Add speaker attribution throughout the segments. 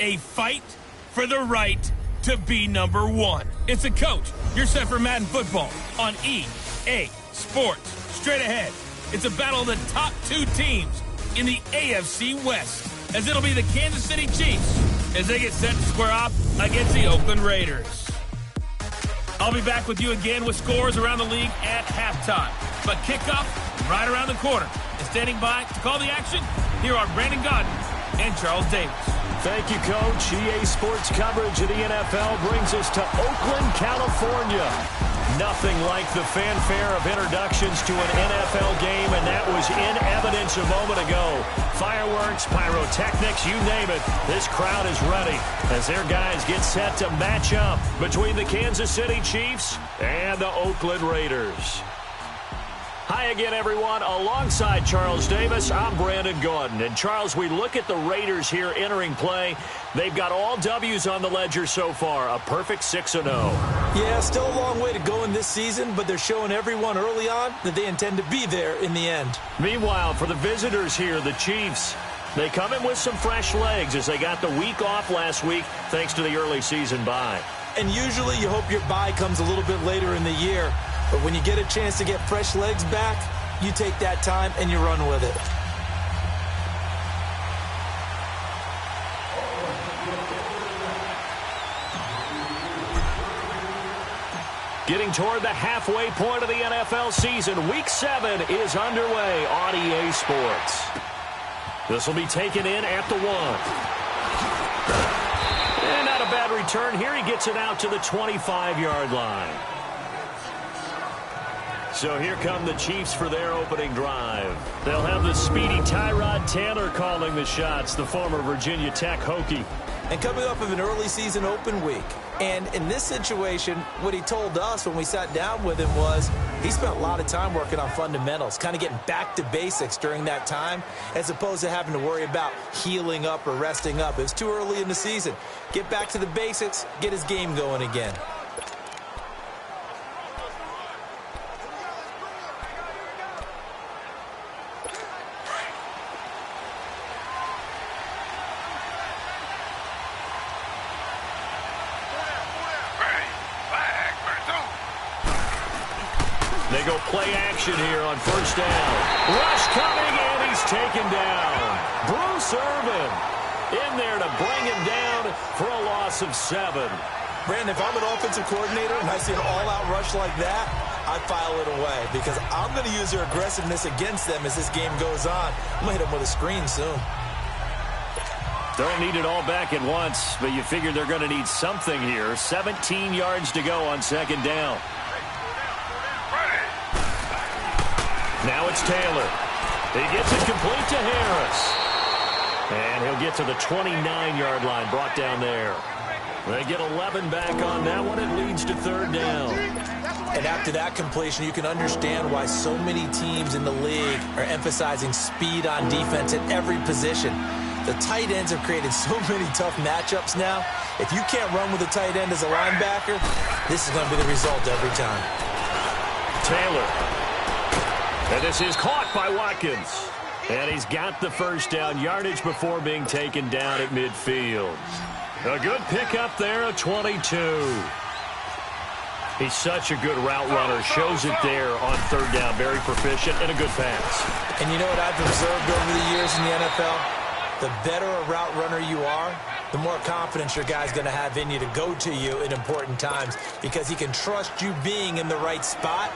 Speaker 1: a fight for the right to be number one. It's a coach. You're set for Madden football on EA Sports. Straight ahead, it's a battle of the top two teams in the AFC West, as it'll be the Kansas City Chiefs as they get set to square off against the Oakland Raiders. I'll be back with you again with scores around the league at halftime. But kickoff right around the corner. And standing by to call the action, here are Brandon Gaudin and Charles Davis.
Speaker 2: Thank you, Coach. EA Sports coverage of the NFL brings us to Oakland, California. Nothing like the fanfare of introductions to an NFL game, and that was in evidence a moment ago. Fireworks, pyrotechnics, you name it. This crowd is ready as their guys get set to match up between the Kansas City Chiefs and the Oakland Raiders. Hi again, everyone. Alongside Charles Davis, I'm Brandon Gaudin. And, Charles, we look at the Raiders here entering play. They've got all W's on the ledger so far, a perfect 6-0.
Speaker 3: Yeah, still a long way to go in this season, but they're showing everyone early on that they intend to be there in the end.
Speaker 2: Meanwhile, for the visitors here, the Chiefs, they come in with some fresh legs as they got the week off last week thanks to the early season bye.
Speaker 3: And usually you hope your bye comes a little bit later in the year. But when you get a chance to get fresh legs back, you take that time and you run with it.
Speaker 2: Getting toward the halfway point of the NFL season, Week 7 is underway on EA Sports. This will be taken in at the 1. And not a bad return here. He gets it out to the 25-yard line. So here come the Chiefs for their opening drive. They'll have the speedy Tyrod Taylor calling the shots, the former Virginia Tech Hokie.
Speaker 3: And coming off of an early season open week. And in this situation, what he told us when we sat down with him was he spent a lot of time working on fundamentals, kind of getting back to basics during that time, as opposed to having to worry about healing up or resting up. It was too early in the season. Get back to the basics, get his game going again.
Speaker 2: They go play action here on first down. Rush coming, and he's taken down. Bruce Irvin in there to bring him down for a loss of 7.
Speaker 3: Brandon, if I'm an offensive coordinator and I see an all-out rush like that, I file it away because I'm going to use their aggressiveness against them as this game goes on. I'm going to hit them with a screen soon.
Speaker 2: Don't need it all back at once, but you figure they're going to need something here. 17 yards to go on second down. Now it's Taylor. He gets it complete to Harris. And he'll get to the 29-yard line, brought down there. They get 11 back on that one. It leads to third down.
Speaker 3: And after that completion, you can understand why so many teams in the league are emphasizing speed on defense at every position. The tight ends have created so many tough matchups now. If you can't run with a tight end as a linebacker, this is going to be the result every time.
Speaker 2: Taylor. And this is caught by Watkins. And he's got the first down, yardage before being taken down at midfield. A good pickup there, a 22. He's such a good route runner. Shows it there on third down. Very proficient and a good pass.
Speaker 3: And you know what I've observed over the years in the NFL? The better a route runner you are, the more confidence your guy's going to have in you to go to you in important times because he can trust you being in the right spot.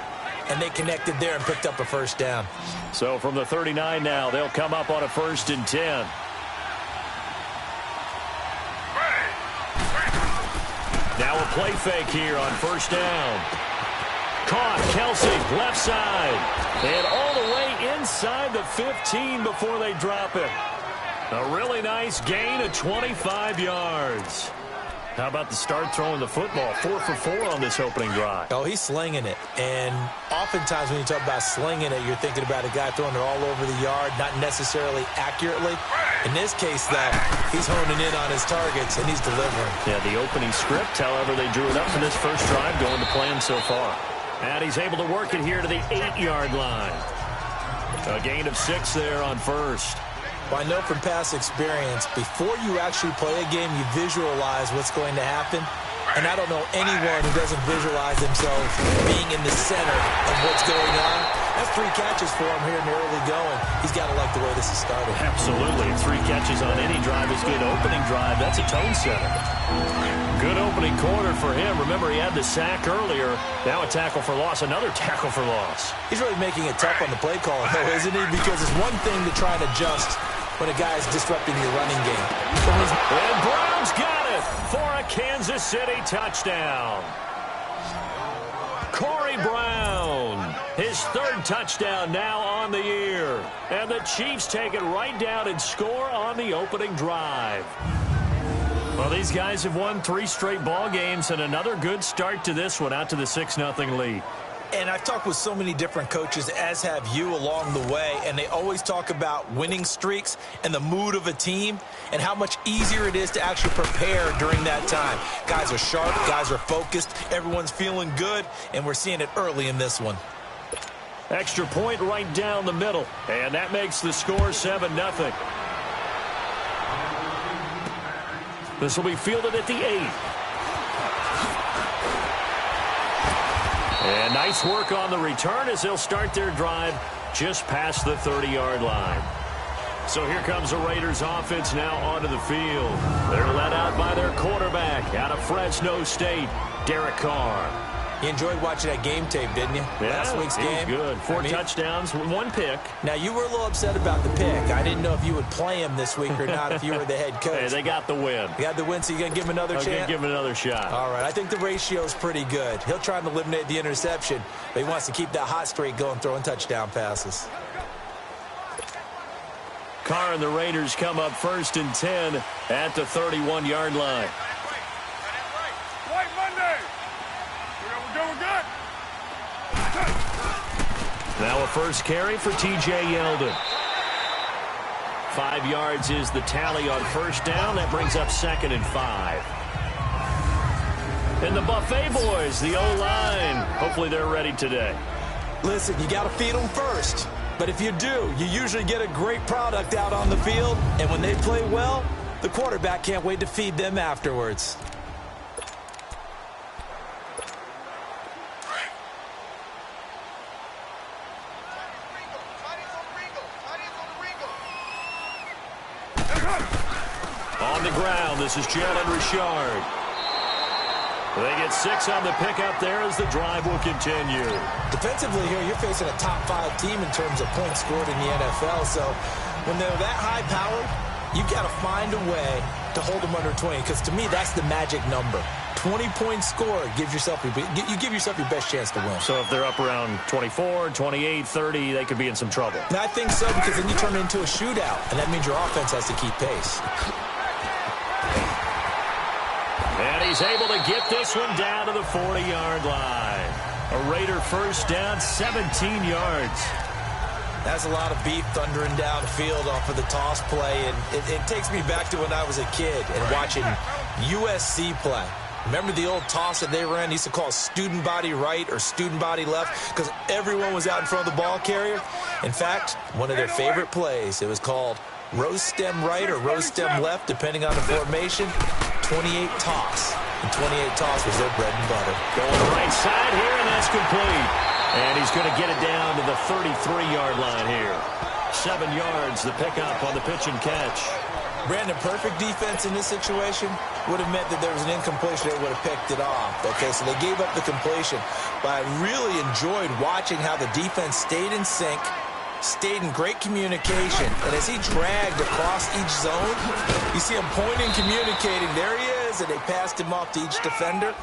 Speaker 3: And they connected there and picked up a first down.
Speaker 2: So from the 39 now, they'll come up on a 1st and 10. Now a play fake here on first down. Caught, Kelsey, left side. And all the way inside the 15 before they drop it. A really nice gain of 25 yards. How about the start throwing the football? 4 for 4 on this opening drive.
Speaker 3: Oh, he's slinging it. And oftentimes when you talk about slinging it, you're thinking about a guy throwing it all over the yard, not necessarily accurately. In this case, though, he's honing in on his targets, and he's delivering.
Speaker 2: Yeah, the opening script, however, they drew it up for this first drive, going to plan so far. And he's able to work it here to the 8-yard line. A gain of 6 there on first.
Speaker 3: Well, I know from past experience, before you actually play a game, you visualize what's going to happen. And I don't know anyone who doesn't visualize themselves being in the center of what's going on. That's 3 catches for him here in the early going. He's got to like the way this is started.
Speaker 2: Absolutely. 3 catches on any drive is good. Opening drive, that's a tone setter. Good opening quarter for him. Remember, he had the sack earlier. Now a tackle for loss, another tackle for loss.
Speaker 3: He's really making it tough on the play call, though, isn't he? Because it's one thing to try and adjust when a guy is disrupting your running game.
Speaker 2: And Brown's got it for a Kansas City touchdown. Corey Brown, his 3rd touchdown now on the year. And the Chiefs take it right down and score on the opening drive. Well, these guys have won 3 straight ball games and another good start to this one, out to the 6-0 lead.
Speaker 3: And I've talked with so many different coaches, as have you, along the way, and they always talk about winning streaks and the mood of a team and how much easier it is to actually prepare during that time. Guys are sharp, guys are focused, everyone's feeling good, and we're seeing it early in this one.
Speaker 2: Extra point right down the middle, and that makes the score 7-0. This will be fielded at the 8. And nice work on the return as they'll start their drive just past the 30-yard line. So here comes the Raiders offense now onto the field. They're led out by their quarterback out of Fresno State, Derek Carr.
Speaker 3: You enjoyed watching that game tape, didn't you?
Speaker 2: Yeah,
Speaker 3: Last week's game.
Speaker 2: Good. 4 touchdowns, 1 pick.
Speaker 3: Now, you were a little upset about the pick. I didn't know if you would play him this week or not if you were the head coach.
Speaker 2: Hey, they got the win.
Speaker 3: You got the win, so you're going to give him another chance?
Speaker 2: I'm going to give him another shot.
Speaker 3: All right. I think the ratio's pretty good. He'll try to eliminate the interception, but he wants to keep that hot streak going, throwing touchdown passes.
Speaker 2: Carr and the Raiders come up 1st and 10 at the 31-yard line.
Speaker 4: White Monday. We're good.
Speaker 2: Now a first carry for T.J. Yeldon. 5 yards is the tally on first down. That brings up 2nd and 5. And the Buffet boys, the O-line. Hopefully they're ready today.
Speaker 3: Listen, you got to feed them first. But if you do, you usually get a great product out on the field. And when they play well, the quarterback can't wait to feed them afterwards.
Speaker 2: On the ground, this is Jalen Richard. They get 6 on the pickup there as the drive will continue.
Speaker 3: Defensively here, you're facing a top 5 team in terms of points scored in the NFL. So when they're that high-powered, you've got to find a way to hold them under 20. Because to me, that's the magic number. 20 points scored gives yourself your best chance to win.
Speaker 2: So if they're up around 24, 28, 30, they could be in some trouble.
Speaker 3: Now, I think so, because then you turn it into a shootout, and that means your offense has to keep pace.
Speaker 2: And he's able to get this one down to the 40-yard line. A Raider first down, 17 yards.
Speaker 3: That's a lot of beef thundering downfield off of the toss play, and it takes me back to when I was a kid and watching USC play. Remember the old toss that they ran? They used to call it student body right or student body left because everyone was out in front of the ball carrier. In fact, one of their favorite plays, it was called rose stem right or rose stem left, depending on the formation. 28 toss. And 28 toss was their bread and butter.
Speaker 2: Going to the right side here, and that's complete. And he's going to get it down to the 33-yard line here. 7 yards, the pickup on the pitch and catch.
Speaker 3: Brandon, perfect defense in this situation would have meant that there was an incompletion. They would have picked it off. Okay, so they gave up the completion. But I really enjoyed watching how the defense stayed in sync, stayed in great communication. And as he dragged across each zone, you see him pointing, communicating. There he is, and they passed him off to each defender.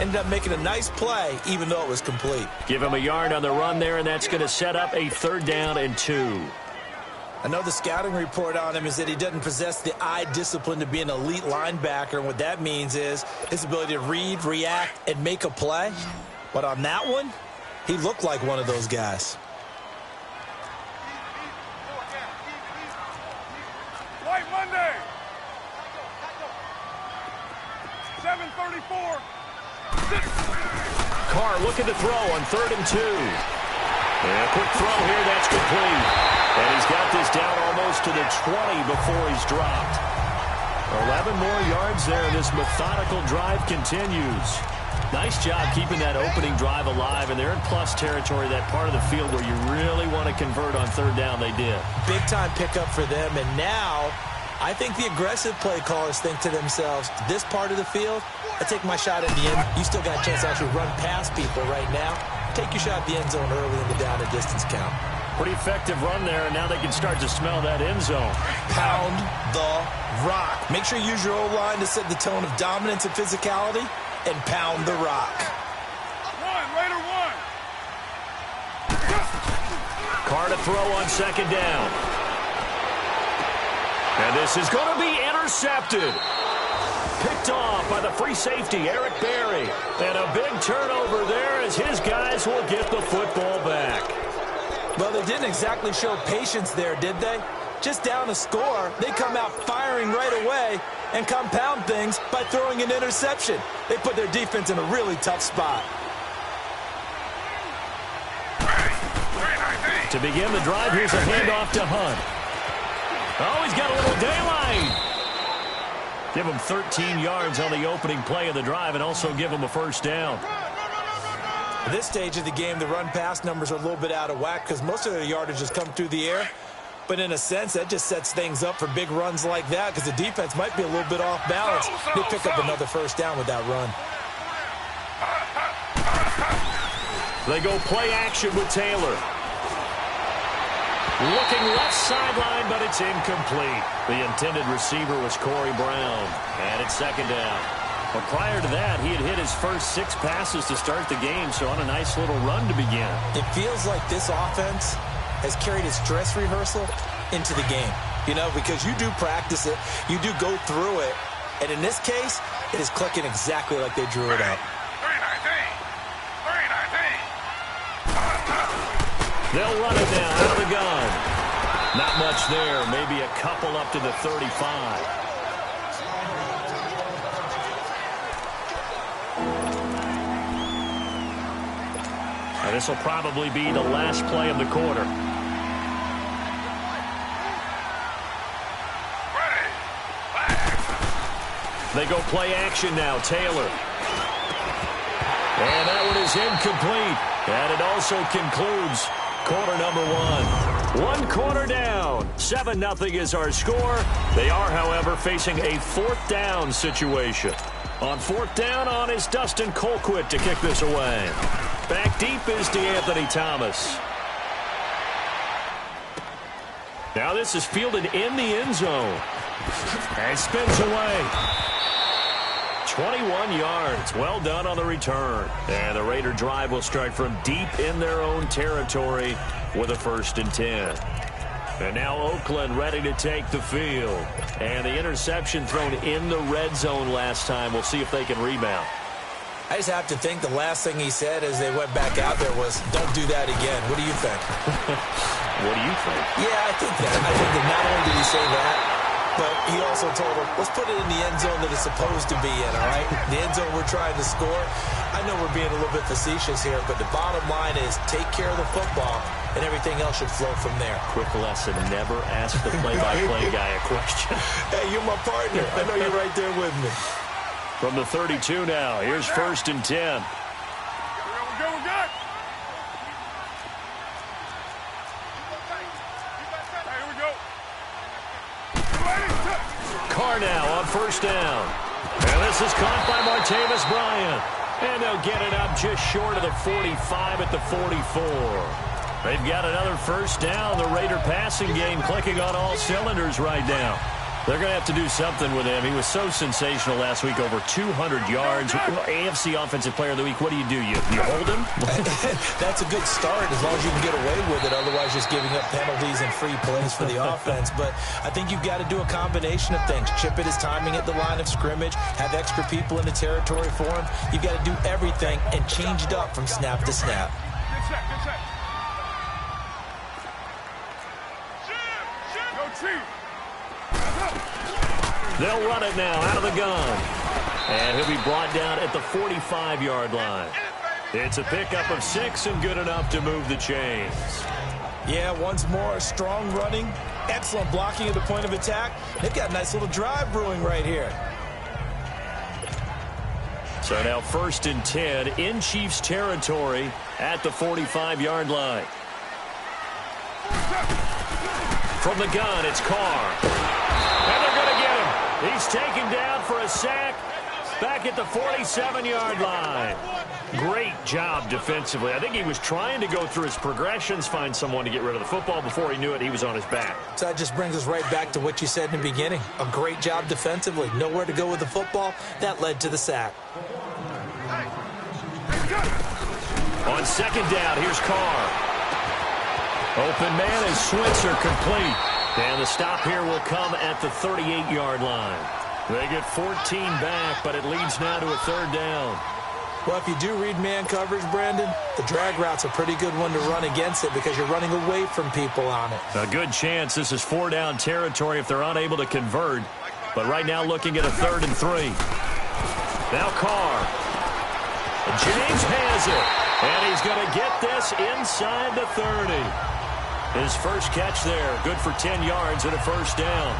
Speaker 3: Ended up making a nice play, even though it was complete.
Speaker 2: Give him a yard on the run there, and that's going to set up a 3rd down and 2.
Speaker 3: I know the scouting report on him is that he doesn't possess the eye discipline to be an elite linebacker. And what that means is his ability to read, react, and make a play. But on that one, he looked like one of those guys.
Speaker 4: White Monday. 7:34.
Speaker 2: Carr looking to throw on 3rd and 2. And a quick throw here, that's complete. And he's got this down almost to the 20 before he's dropped. 11 more yards there. This methodical drive continues. Nice job keeping that opening drive alive, and they're in plus territory, that part of the field where you really want to convert on third down. They did.
Speaker 3: Big-time pickup for them, and now I think the aggressive play callers think to themselves, this part of the field, I take my shot at the end. You still got a chance to actually run past people right now. Take your shot at the end zone early in the down and distance count.
Speaker 2: Pretty effective run there, and now they can start to smell that end zone.
Speaker 3: Pound the rock. Make sure you use your O-line to set the tone of dominance and physicality, and pound the rock.
Speaker 4: Raider one.
Speaker 2: Carr to throw on second down. And this is going to be intercepted. Picked off by the free safety, Eric Berry. And a big turnover there as his guys will get the football back.
Speaker 3: Well, they didn't exactly show patience there, did they? Just down a score, they come out firing right away and compound things by throwing an interception. They put their defense in a really tough spot.
Speaker 2: To begin the drive, here's a handoff to Hunt. Oh, he's got a little daylight. Give him 13 yards on the opening play of the drive and also give him a first down.
Speaker 3: At this stage of the game, the run-pass numbers are a little bit out of whack because most of their yardage has come through the air. But in a sense, that just sets things up for big runs like that because the defense might be a little bit off balance. They pick up another first down with that run.
Speaker 2: They go play action with Taylor. Looking left sideline, but it's incomplete. The intended receiver was Corey Brown. And it's second down. But prior to that, he had hit his first 6 passes to start the game, so on a nice little run to begin.
Speaker 3: It feels like this offense has carried its dress rehearsal into the game. You know, because you do practice it, you do go through it, and in this case, it is clicking exactly like they drew it up.
Speaker 4: 319.
Speaker 2: They'll run it now out of the gun. Not much there, maybe a couple up to the 35. And this will probably be the last play of the quarter. They go play action now. Taylor. And that one is incomplete. And it also concludes quarter number 1. 1 quarter down. 7-0 is our score. They are, however, facing a 4th down situation. On 4th down on is Dustin Colquitt to kick this away. Back deep is DeAnthony Thomas. Now this is fielded in the end zone. And spins away. 21 yards. Well done on the return. And the Raider drive will start from deep in their own territory with a 1st and 10. And now Oakland ready to take the field. And the interception thrown in the red zone last time. We'll see if they can rebound.
Speaker 3: I just have to think the last thing he said as they went back out there was, don't do that again. What do you think?
Speaker 2: What do you think?
Speaker 3: Yeah, I think that. I think that not only did he say that, but he also told him, let's put it in the end zone that it's supposed to be in, all right? The end zone we're trying to score. I know we're being a little bit facetious here, but the bottom line is take care of the football, and everything else should flow from there.
Speaker 2: Quick lesson, never ask the play-by-play guy a question.
Speaker 3: Hey, you're my partner. I know you're right there with me.
Speaker 2: From the 32 now, here's 1st and 10.
Speaker 4: We're good. Hey, here we go.
Speaker 2: Carr now on 1st down. And this is caught by Martavis Bryant. And they'll get it up just short of the 45 at the 44. They've got another 1st down. The Raider passing game clicking on all cylinders right now. They're going to have to do something with him. He was so sensational last week, over 200 yards. AFC Offensive Player of the Week, what do? You hold him?
Speaker 3: That's a good start as long as you can get away with it. Otherwise, just giving up penalties and free plays for the offense. But I think you've got to do a combination of things. Chip it his timing at the line of scrimmage, have extra people in the territory for him. You've got to do everything and change it up from snap to snap.
Speaker 4: Good set. Go Chief.
Speaker 2: They'll run it now out of the gun. And he'll be brought down at the 45-yard line. It's a pickup of 6 and good enough to move the chains.
Speaker 3: Yeah, once more, strong running, excellent blocking at the point of attack. They've got a nice little drive brewing right here.
Speaker 2: So now 1st and 10 in Chiefs territory at the 45-yard line. From the gun, it's Carr. And they're going to get him. He's taken down for a sack back at the 47-yard line. Great job defensively. I think he was trying to go through his progressions, find someone to get rid of the football. Before he knew it, he was on his back. So
Speaker 3: that just brings us right back to what you said in the beginning. A great job defensively. Nowhere to go with the football. That led to the sack.
Speaker 2: On 2nd down, here's Carr. Open man is Switzer, complete. And the stop here will come at the 38-yard line. They get 14 back, but it leads now to a 3rd down.
Speaker 3: Well, if you do read man coverage, Brandon, the drag route's a pretty good one to run against it because you're running away from people on it.
Speaker 2: A good chance this is 4-down territory if they're unable to convert. But right now looking at a 3rd and 3. Now Carr. James has it. And he's going to get this inside the 30. His first catch there. Good for 10 yards and a 1st down.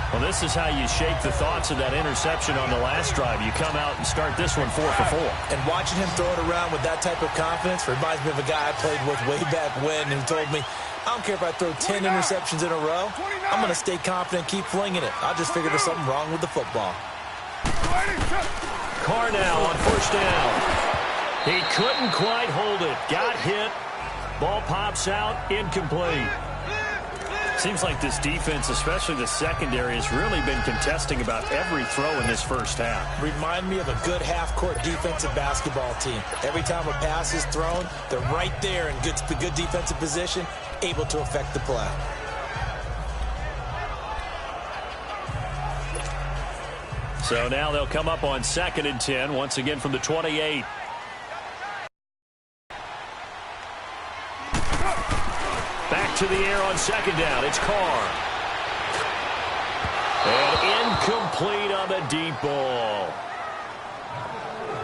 Speaker 2: Well, this is how you shake the thoughts of that interception on the last drive. You come out and start this one 4 for 4.
Speaker 3: And watching him throw it around with that type of confidence reminds me of a guy I played with way back when who told me, I don't care if I throw 10 interceptions in a row. I'm going to stay confident, keep flinging it. I just figured there's something wrong with the football.
Speaker 2: Carr now on 1st down. He couldn't quite hold it. Got hit. Ball pops out. Incomplete. Seems like this defense, especially the secondary, has really been contesting about every throw in this first half.
Speaker 3: Remind me of a good half-court defensive basketball team. Every time a pass is thrown, they're right there in good defensive position, able to affect the play.
Speaker 2: So now they'll come up on 2nd and 10, once again from the 28. Back to the air on 2nd down. It's Carr. And incomplete on the deep ball.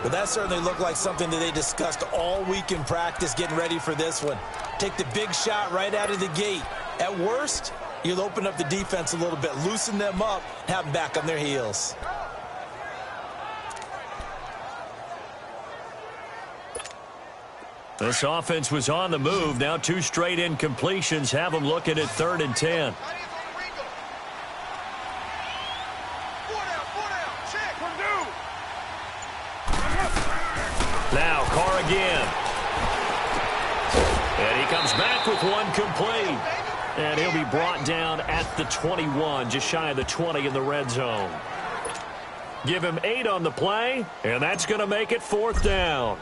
Speaker 3: But that certainly looked like something that they discussed all week in practice getting ready for this one. Take the big shot right out of the gate. At worst, you'll open up the defense a little bit, loosen them up, have them back on their heels.
Speaker 2: This offense was on the move. Now 2 straight incompletions have them looking at 3rd and 10. Now Carr again. And he comes back with one complete. And he'll be brought down at the 21, just shy of the 20 in the red zone. Give him 8 on the play, and that's going to make it 4th down.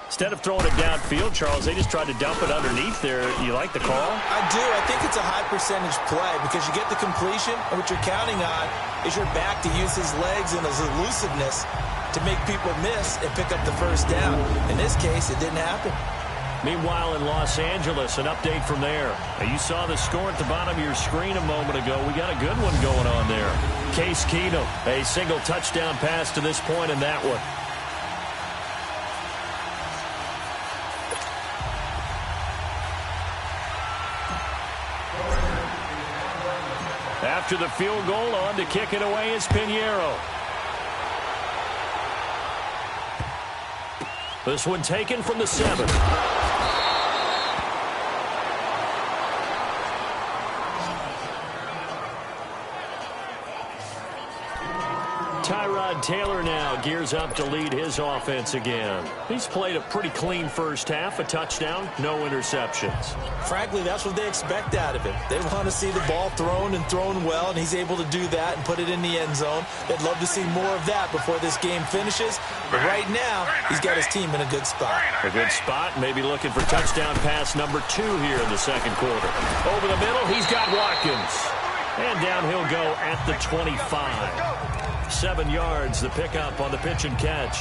Speaker 2: Instead of throwing it downfield, Charles, they just tried to dump it underneath there. You like the call?
Speaker 3: I do. I think it's a high-percentage play because you get the completion, and what you're counting on is your back to use his legs and his elusiveness to make people miss and pick up the 1st down. In this case, it didn't happen.
Speaker 2: Meanwhile, in Los Angeles, an update from there. Now, you saw the score at the bottom of your screen a moment ago. We got a good one going on there. Case Keenum, a single touchdown pass to this point in that one. After the field goal, on to kick it away is Pinheiro. This one taken from the 7. Tyrod Taylor now gears up to lead his offense again. He's played a pretty clean first half, a touchdown, no interceptions.
Speaker 3: Frankly, that's what they expect out of him. They want to see the ball thrown and thrown well, and he's able to do that and put it in the end zone. They'd love to see more of that before this game finishes. But right now, he's got his team in a good spot.
Speaker 2: A good spot, maybe looking for touchdown pass number 2 here in the second quarter. Over the middle, he's got Watkins. And down he'll go at the 25. 7 yards, the pickup on the pitch and catch.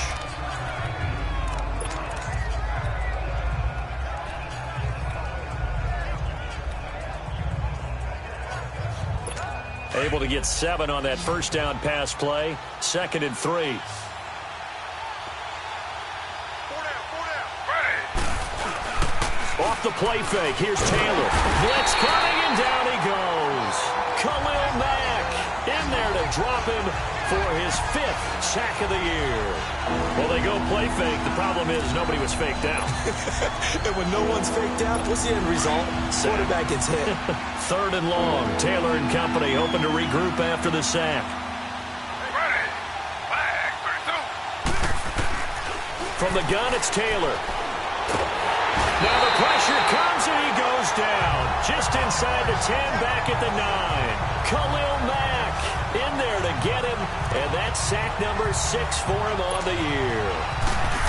Speaker 2: Able to get 7 on that first down pass play. 2nd and 3. Off off the play fake. Here's Taylor. Blitz coming, and down he goes. Khalil Mack in there to drop him for his 5th sack of the year. Well, they go play fake. The problem is nobody was faked out.
Speaker 3: And when no one's faked out, what's the end result? Quarterback gets hit.
Speaker 2: 3rd and long. Taylor and company hoping to regroup after the sack. From the gun, it's Taylor. Now the pressure comes, and he goes down. Just inside the 10, back at the 9. Khalil Mack in there to get him, and that's sack number 6 for him on the year.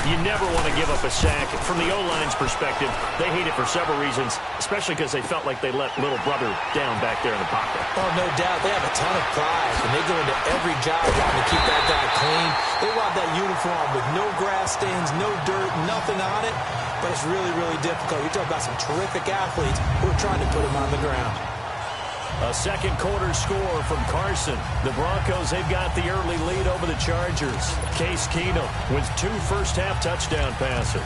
Speaker 2: You never want to give up a sack. From the O-line's perspective, they hate it for several reasons, especially because they felt like they let little brother down back there in the pocket.
Speaker 3: Oh, no doubt. They have a ton of pride, and they go into every job trying to keep that guy clean. They want that uniform with no grass stains, no dirt, nothing on it. But it's really, really difficult. We talk about some terrific athletes who are trying to put him on the ground.
Speaker 2: A second quarter score from Carson. The Broncos, they've got the early lead over the Chargers. Case Keenum with 2 first-half touchdown passes.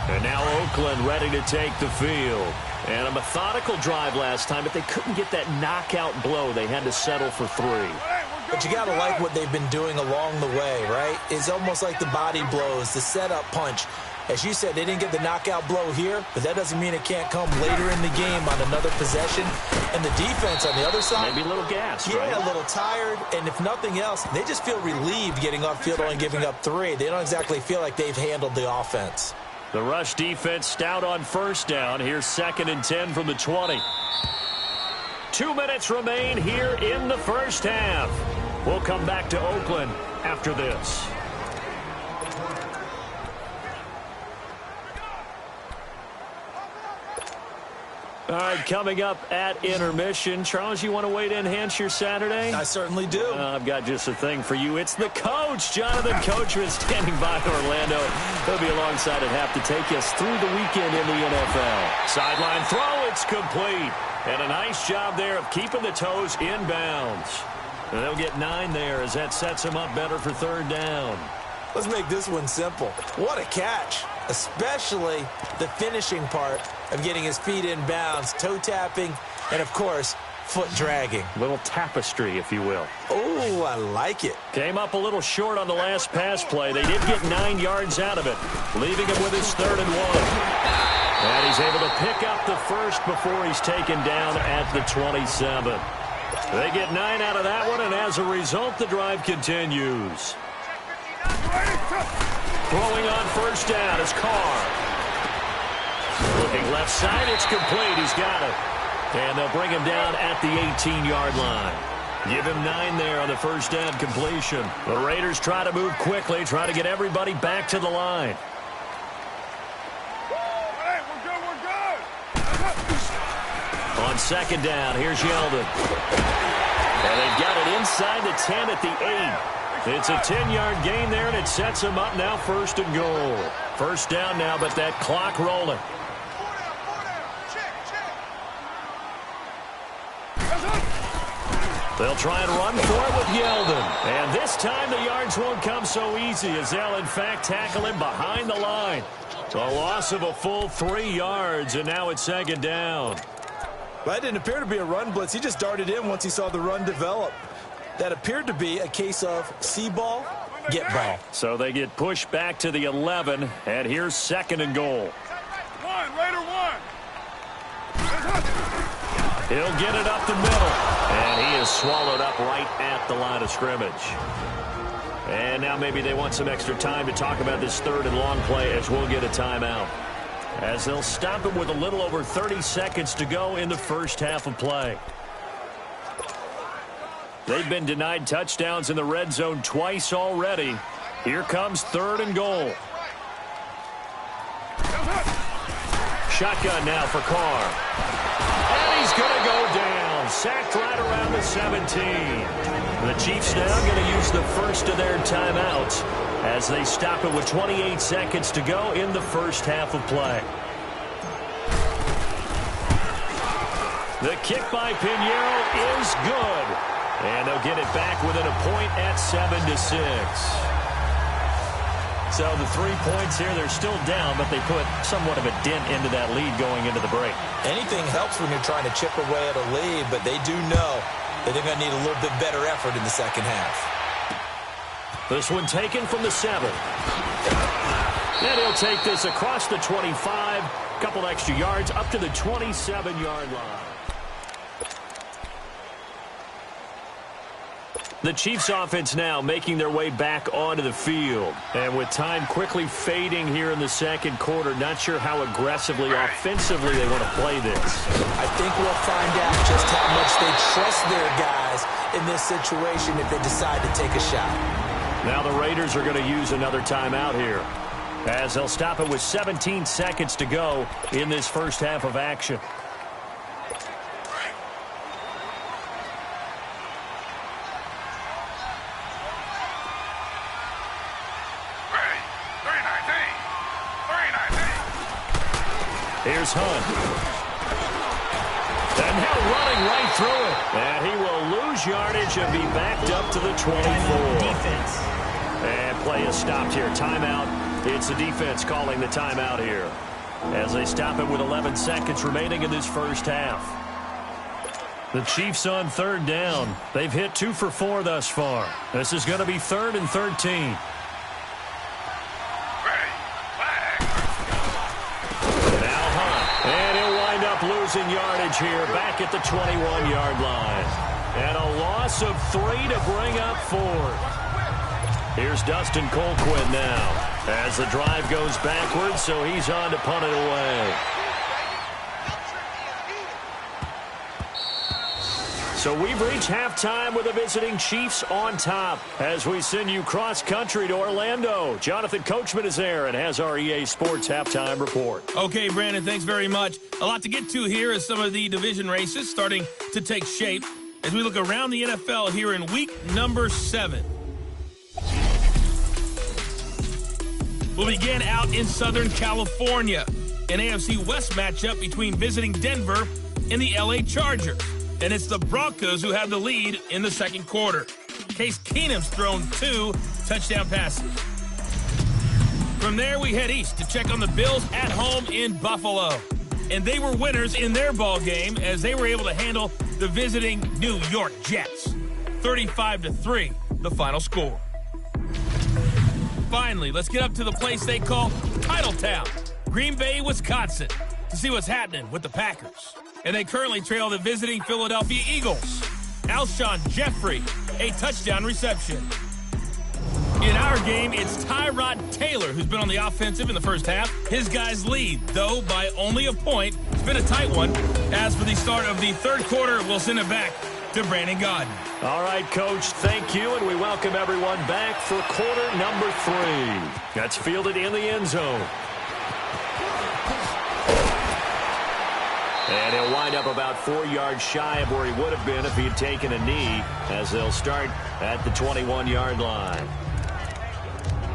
Speaker 2: And now Oakland ready to take the field. And a methodical drive last time, but they couldn't get that knockout blow. They had to settle for 3.
Speaker 3: But you got to like what they've been doing along the way, right? It's almost like the body blows, the setup punch. As you said, they didn't get the knockout blow here, but that doesn't mean it can't come later in the game on another possession. And the defense on the other side,
Speaker 2: maybe a little gas,
Speaker 3: yeah,
Speaker 2: right?
Speaker 3: A little tired. And if nothing else, they just feel relieved getting upfield, only giving up 3. They don't exactly feel like they've handled the offense.
Speaker 2: The rush defense stout on first down. Here's 2nd and 10 from the 20. 2 minutes remain here in the first half. We'll come back to Oakland after this. All right, coming up at intermission. Charles, you want to wait to enhance your Saturday?
Speaker 3: I certainly do.
Speaker 2: I've got just a thing for you. It's the coach, Jonathan Coachman, standing by in Orlando. He'll be alongside at half to take us through the weekend in the NFL. Sideline throw, it's complete. And a nice job there of keeping the toes in bounds. And they'll get 9 there as that sets him up better for 3rd down.
Speaker 3: Let's make this one simple. What a catch, especially the finishing part of getting his feet in bounds, toe tapping, and, of course, foot dragging.
Speaker 2: Little tapestry, if you will.
Speaker 3: Oh, I like it.
Speaker 2: Came up a little short on the last pass play. They did get 9 yards out of it, leaving him with his 3rd and 1. And he's able to pick up the first before he's taken down at the 27. They get 9 out of that one, and as a result, the drive continues. Throwing on first down is Carr. Looking left side, it's complete. He's got it. And they'll bring him down at the 18-yard line. Give him 9 there on the first down completion. The Raiders try to move quickly, try to get everybody back to the line.
Speaker 4: Hey, we're good.
Speaker 2: On 2nd down, here's Yeldon. And they've got it inside the 10 at the 8. It's a 10-yard gain there, and it sets them up now 1st and goal. First down now, but that clock rolling. They'll try and run for it with Yeldon. And this time the yards won't come so easy as they'll, in fact, tackle him behind the line. A loss of a full 3 yards, and now it's 2nd down.
Speaker 3: That didn't appear to be a run blitz. He just darted in once he saw the run develop. That appeared to be a case of see ball, get ball.
Speaker 2: So they get pushed back to the 11, and here's 2nd and goal.
Speaker 4: Raider 1.
Speaker 2: He'll get it up the middle, and he is swallowed up right at the line of scrimmage. And now maybe they want some extra time to talk about this 3rd and long play as we'll get a timeout. As they'll stop him with a little over 30 seconds to go in the first half of play. They've been denied touchdowns in the red zone twice already. Here comes 3rd and goal. Shotgun now for Carr. And he's going to go down. Sacked right around the 17. The Chiefs now going to use the first of their timeouts as they stop it with 28 seconds to go in the first half of play. The kick by Pinheiro is good. And they'll get it back within a point at 7-6. So the 3 points here, they're still down, but they put somewhat of a dent into that lead going into the break.
Speaker 3: Anything helps when you're trying to chip away at a lead, but they do know that they're going to need a little bit better effort in the second half.
Speaker 2: This one taken from the 7. And he'll take this across the 25, couple extra yards up to the 27-yard line. The Chiefs offense now making their way back onto the field. And with time quickly fading here in the second quarter, not sure how aggressively, offensively they want to play this.
Speaker 3: I think we'll find out just how much they trust their guys in this situation if they decide to take a shot.
Speaker 2: Now the Raiders are going to use another timeout here, as they'll stop it with 17 seconds to go in this first half of action. Here's Hunt. And now running right through it. And he will lose yardage and be backed up to the 24.
Speaker 3: Defense.
Speaker 2: And play is stopped here. Timeout. It's the defense calling the timeout here, as they stop it with 11 seconds remaining in this first half. The Chiefs on third down. They've hit 2 for 4 thus far. This is going to be 3rd and 13. And he'll wind up losing yardage here back at the 21-yard line. And a loss of 3 to bring up 4. Here's Dustin Colquitt now as the drive goes backwards, so he's on to punt it away. So we've reached halftime with the visiting Chiefs on top as we send you cross-country to Orlando. Jonathan Coachman is there and has our EA Sports halftime report.
Speaker 1: Okay, Brandon, thanks very much. A lot to get to here as some of the division races starting to take shape as we look around the NFL here in week number 7. We'll begin out in Southern California, an AFC West matchup between visiting Denver and the LA Chargers. And it's the Broncos who have the lead in the second quarter. Case Keenum's thrown 2 touchdown passes. From there, we head east to check on the Bills at home in Buffalo. And they were winners in their ball game as they were able to handle the visiting New York Jets. 35-3, the final score. Finally, let's get up to the place they call Titletown, Green Bay, Wisconsin, to see what's happening with the Packers. And they currently trail the visiting Philadelphia Eagles. Alshon Jeffrey, a touchdown reception. In our game, it's Tyrod Taylor who's been on the offensive in the first half. His guys lead, though, by only a point. It's been a tight one. As for the start of the third quarter, we'll send it back to Brandon Gaudin.
Speaker 2: All right, Coach, thank you, and we welcome everyone back for quarter number 3. That's fielded in the end zone. And he'll wind up about 4 yards shy of where he would have been if he had taken a knee, as they'll start at the 21-yard line.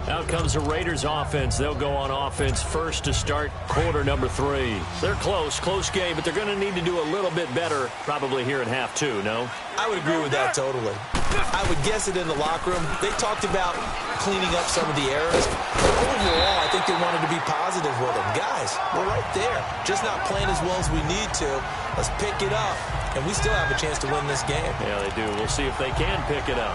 Speaker 2: Out comes the Raiders offense. They'll go on offense first to start quarter number 3. They're close game, but they're going to need to do a little bit better probably here in half 2, no?
Speaker 3: I would agree with that totally. I would guess it in the locker room. They talked about cleaning up some of the errors. Overall, I think they wanted to be positive with them. Guys, we're right there. Just not playing as well as we need to. Let's pick it up, and we still have a chance to win this game.
Speaker 2: Yeah, they do. We'll see if they can pick it up.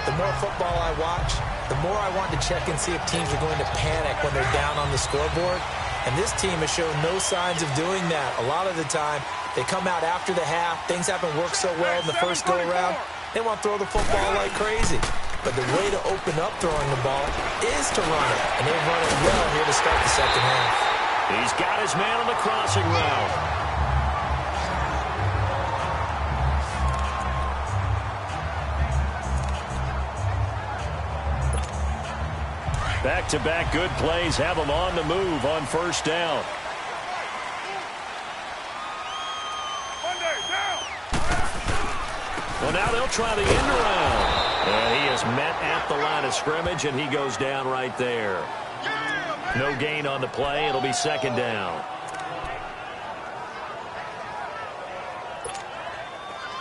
Speaker 3: The more football I watch, the more I want to check and see if teams are going to panic when they're down on the scoreboard. And this team has shown no signs of doing that. A lot of the time, they come out after the half. Things haven't worked so well in the first go-around. They want to throw the football like crazy. But the way to open up throwing the ball is to run it. And they've run it well here to start the second half.
Speaker 2: He's got his man on the crossing route. Back-to-back good plays have them on the move on first down. Well, now they'll try the end around. And he is met at the line of scrimmage, and he goes down right there. No gain on the play. It'll be second down.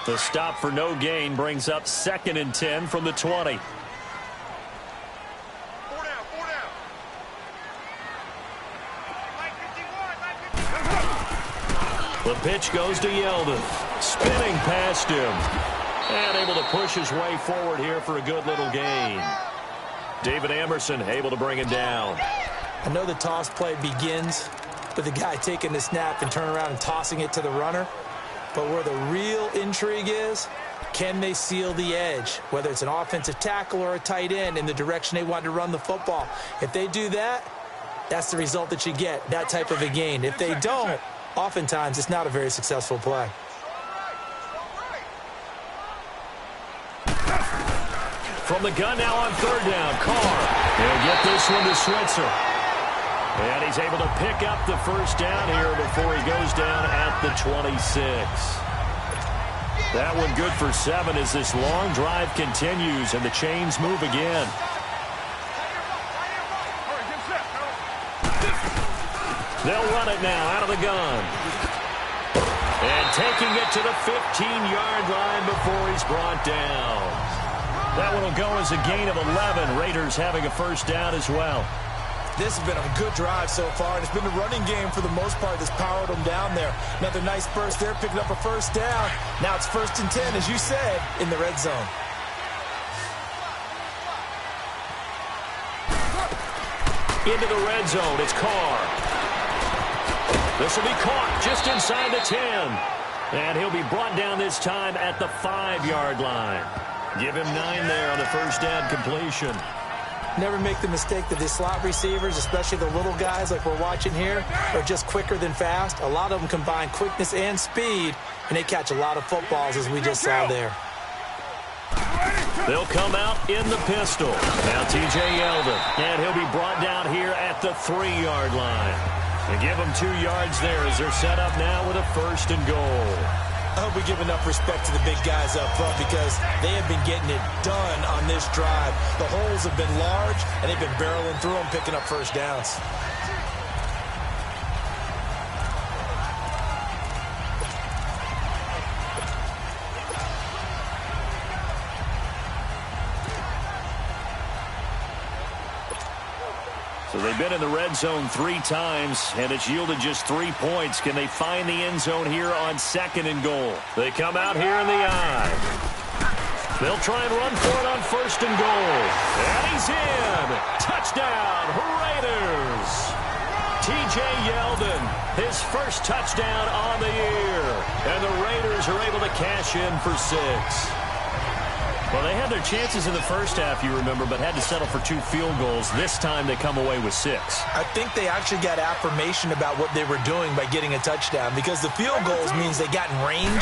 Speaker 2: The stop for no gain brings up 2nd and 10 from the 20. The pitch goes to Yeldon. Spinning past him. And able to push his way forward here for a good little gain. David Amerson able to bring it down.
Speaker 3: I know the toss play begins with the guy taking the snap and turning around and tossing it to the runner. But where the real intrigue is, can they seal the edge? Whether it's an offensive tackle or a tight end in the direction they want to run the football. If they do that, that's the result that you get, that type of a gain. If they don't, oftentimes it's not a very successful play.
Speaker 2: From the gun now on 3rd down, Carr. He'll get this one to Switzer. And he's able to pick up the first down here before he goes down at the 26. That one good for 7 as this long drive continues and the chains move again. They'll run it now out of the gun. And taking it to the 15-yard line before he's brought down. That one will go as a gain of 11. Raiders having a first down as well.
Speaker 3: This has been a good drive so far, and it's been the running game for the most part that's powered them down there. Another nice burst there, picking up a first down. Now it's 1st and 10, as you said, in the red zone.
Speaker 2: Into the red zone, it's Carr. This will be caught just inside the 10. And he'll be brought down this time at the 5-yard line. Give him 9 there on the first down completion.
Speaker 3: Never make the mistake that the slot receivers, especially the little guys like we're watching here, are just quicker than fast. A lot of them combine quickness and speed, and they catch a lot of footballs, as we just saw there.
Speaker 2: They'll come out in the pistol. Now T.J. Yeldon, and he'll be brought down here at the 3-yard line. They give him 2 yards there as they're set up now with a 1st and goal.
Speaker 3: I hope we give enough respect to the big guys up front because they have been getting it done on this drive. The holes have been large, and they've been barreling through them, picking up first downs.
Speaker 2: So they've been in the red zone 3 times, and it's yielded just 3 points. Can they find the end zone here on 2nd and goal? They come out here in the eye. They'll try and run for it on 1st and goal. And he's in. Touchdown, Raiders. T.J. Yeldon, his first touchdown on the year. And the Raiders are able to cash in for 6. Well, they had their chances in the first half, you remember, but had to settle for 2 field goals. This time they come away with 6.
Speaker 3: I think they actually got affirmation about what they were doing by getting a touchdown because the field goals means they got in range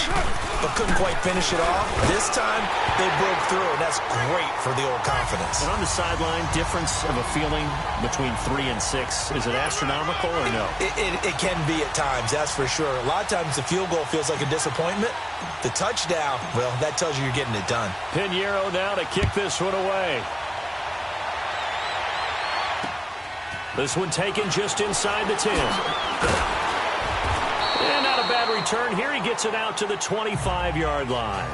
Speaker 3: but couldn't quite finish it off. This time they broke through, and that's great for the old confidence.
Speaker 2: And on the sideline, difference of a feeling between 3 and 6, is it astronomical or no?
Speaker 3: It can be at times, that's for sure. A lot of times the field goal feels like a disappointment. The touchdown, well, that tells you you're getting it done.
Speaker 2: Pinheiro now to kick this one away. This one taken just inside the 10. And not a bad return. Here he gets it out to the 25-yard line.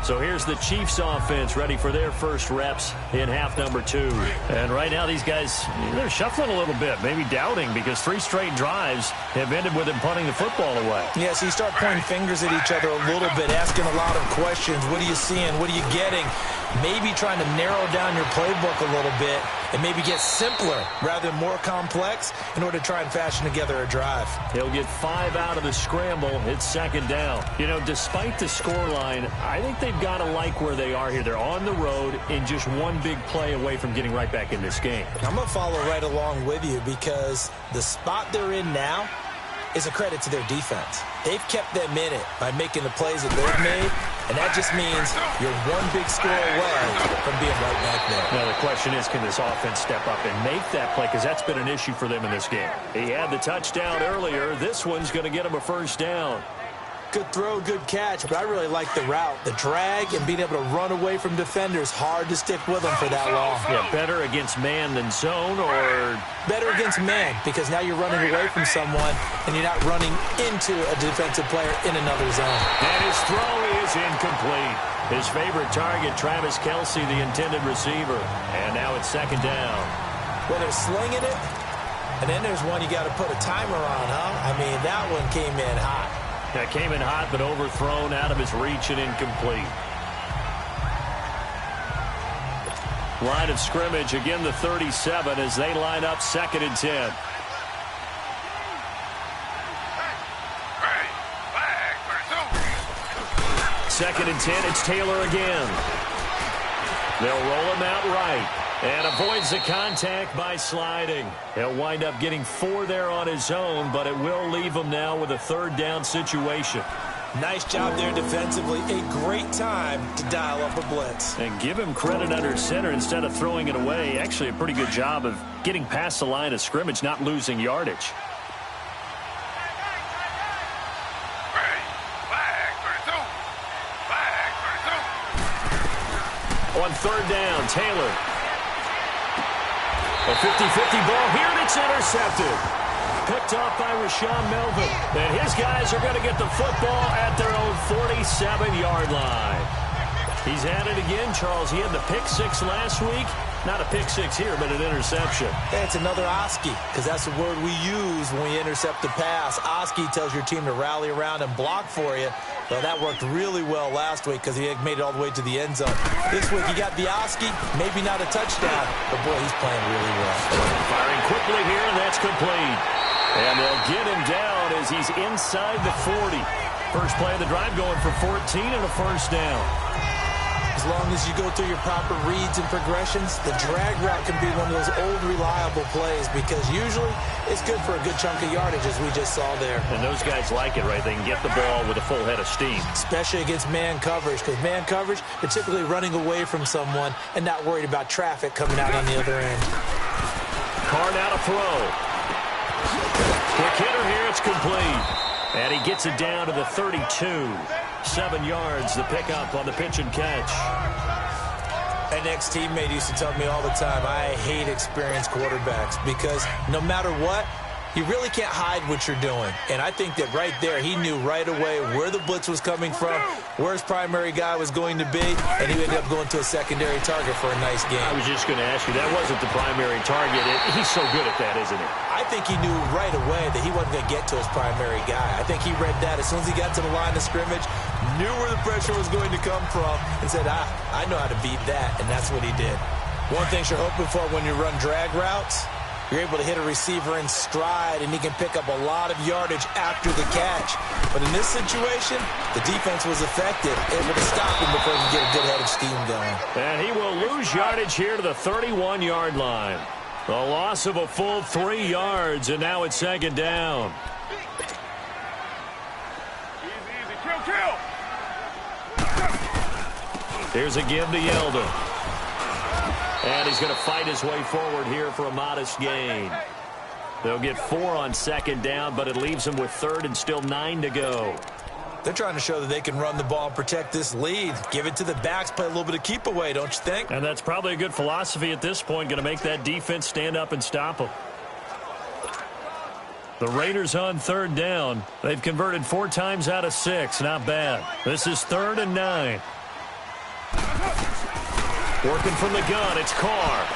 Speaker 2: So here's the Chiefs offense ready for their first reps in half number 2. And right now these guys, they're shuffling a little bit, maybe doubting because 3 straight drives have ended with them punting the football away.
Speaker 3: Yeah, so you start pointing fingers at each other a little bit, asking a lot of questions. What are you seeing? What are you getting? Maybe trying to narrow down your playbook a little bit and maybe get simpler rather than more complex in order to try and fashion together a drive.
Speaker 2: He'll get 5 out of the scramble. It's 2nd down. You know, despite the scoreline, I think they've got to like where they are here. They're on the road and just one big play away from getting right back in this game.
Speaker 3: I'm going to follow right along with you because the spot they're in now is a credit to their defense. They've kept them in it by making the plays that they've made, and that just means you're one big score away from being right back there.
Speaker 2: Now, the question is, can this offense step up and make that play? Because that's been an issue for them in this game. He had the touchdown earlier. This one's going to get him a first down.
Speaker 3: Good throw, good catch, but I really like the route. The drag and being able to run away from defenders, hard to stick with them for that long.
Speaker 2: Yeah, better against man than zone, or
Speaker 3: better against man, because now you're running away from someone and you're not running into a defensive player in another zone.
Speaker 2: And his throw is incomplete. His favorite target, Travis Kelce, the intended receiver. And now it's second down.
Speaker 3: Well, they're slinging it, and then there's one you got to put a timer on, huh? I mean, that one came in hot.
Speaker 2: That came in hot, but overthrown, out of his reach and incomplete. Line of scrimmage, again the 37 as they line up 2nd and 10. Second and 10, it's Taylor again. They'll roll him out right. And avoids the contact by sliding. He'll wind up getting 4 there on his own, but it will leave him now with a 3rd down situation.
Speaker 3: Nice job there defensively. A great time to dial up a blitz.
Speaker 2: And give him credit under center instead of throwing it away. Actually a pretty good job of getting past the line of scrimmage, not losing yardage. On 3rd down, Taylor. A 50-50 ball here, and it's intercepted. Picked off by Rashawn Melvin. And his guys are going to get the football at their own 47-yard line. He's at it again, Charles. He had the pick 6 last week. Not a pick 6 here, but an interception.
Speaker 3: Hey, it's another Oski, because that's the word we use when we intercept the pass. Oski tells your team to rally around and block for you. Well, that worked really well last week because he made it all the way to the end zone. This week, he got the Oski, maybe not a touchdown, but boy, he's playing really well.
Speaker 2: Firing quickly here, and that's complete. And they'll get him down as he's inside the 40. First play of the drive going for 14 and a 1st down.
Speaker 3: As long as you go through your proper reads and progressions, the drag route can be one of those old reliable plays because usually it's good for a good chunk of yardage, as we just saw there.
Speaker 2: And those guys like it, right? They can get the ball with a full head of steam.
Speaker 3: Especially against man coverage, because man coverage, they're typically running away from someone and not worried about traffic coming out on the other end.
Speaker 2: Carr now to throw. Quick hitter here, it's complete. And he gets it down to the 32. 7 yards, the pickup on the pitch and catch.
Speaker 3: An ex-teammate used to tell me all the time, I hate experienced quarterbacks because no matter what, you really can't hide what you're doing. And I think that right there, he knew right away where the blitz was coming from, where his primary guy was going to be, and he ended up going to a secondary target for a nice game.
Speaker 2: I was just going to ask you, that wasn't the primary target. He's so good at that, isn't he?
Speaker 3: I think he knew right away that he wasn't going to get to his primary guy. I think he read that as soon as he got to the line of scrimmage, knew where the pressure was going to come from, and said, I know how to beat that, and that's what he did. One thing you're hoping for when you run drag routes, you're able to hit a receiver in stride, and he can pick up a lot of yardage after the catch. But in this situation, the defense was effective, able to stop him before he could get a good head of steam going.
Speaker 2: And he will lose yardage here to the 31-yard line. A loss of a full 3 yards, and now it's 2nd down.
Speaker 4: Easy, kill.
Speaker 2: Here's a give to Yeldon. And he's going to fight his way forward here for a modest gain. They'll get 4 on 2nd down, but it leaves them with 3rd and still 9 to go.
Speaker 3: They're trying to show that they can run the ball and protect this lead. Give it to the backs, play a little bit of keep away, don't you think?
Speaker 2: And that's probably a good philosophy at this point, going to make that defense stand up and stop them. The Raiders on 3rd down. They've converted 4 times out of 6. Not bad. This is 3rd and 9. Working from the gun, it's Carr.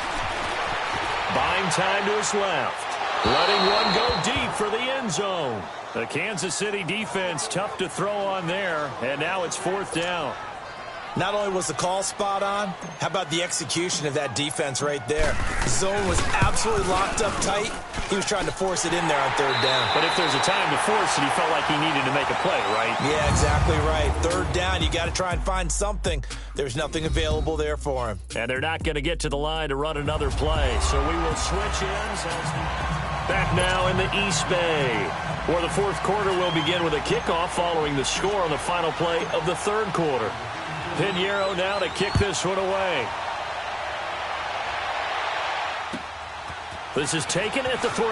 Speaker 2: Buying time to his left. Letting one go deep for the end zone. The Kansas City defense tough to throw on there, and now it's 4th down.
Speaker 3: Not only was the call spot on, how about the execution of that defense right there? The zone was absolutely locked up tight. He was trying to force it in there on 3rd down.
Speaker 2: But if there's a time to force it, he felt like he needed to make a play, right?
Speaker 3: Yeah, exactly right. 3rd down, you got to try and find something. There's nothing available there for him.
Speaker 2: And they're not going to get to the line to run another play, so we will switch ends. Back now in the East Bay, where the 4th quarter will begin with a kickoff following the score on the final play of the 3rd quarter. Pinheiro now to kick this one away. This is taken at the 3.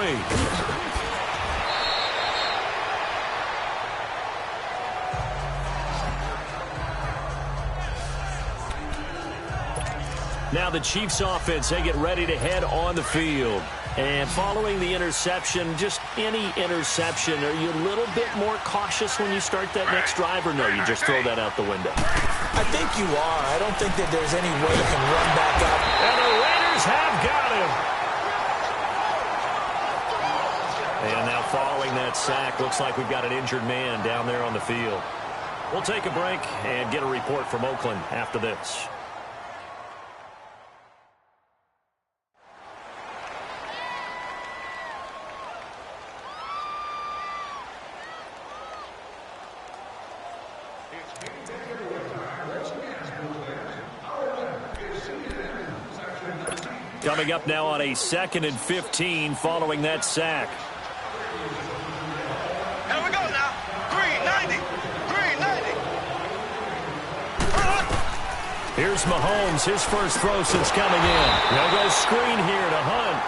Speaker 2: Now the Chiefs offense, they get ready to head on the field. And following the interception, just any interception, are you a little bit more cautious when you start that next drive, or no, you just throw that out the window?
Speaker 3: I think you are. I don't think that there's any way you can run back up.
Speaker 2: And the Raiders have got him. And now following that sack, looks like we've got an injured man down there on the field. We'll take a break and get a report from Oakland after this. Coming up now on a 2nd and 15 following that sack.
Speaker 4: Here we go now. Green 90. Green 90.
Speaker 2: Here's Mahomes, his first throw since coming in. They'll go screen here to Hunt.